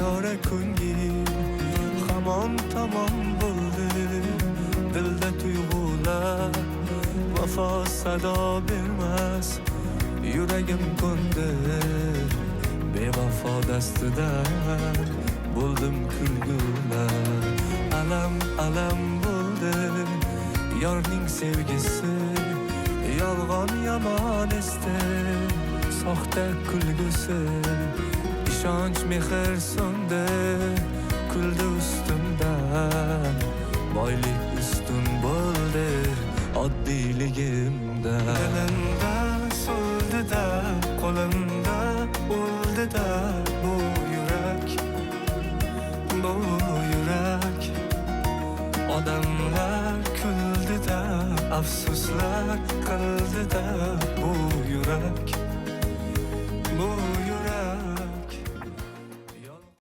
chora ko'ngil hamon tamom bo'ldi. Dilda tuyg'ular vafo sado bermas, yuragim ko'ndi bevafo dastidan bo'ldim kulgular. Alam alam bo'ldi yorning sevgisi, yolg'on yomon esdi soxta kulgusi. İşonch mehr so'ndi kuldi ustimdan, boylik ustun bo'ldi oddiyligimda. Dilimda so'ldi-da, qo'limda o'ldi-da bu yurak, bu yurak. Odamlar kuldi-da, afsuslar qildi-da bu yurak, bu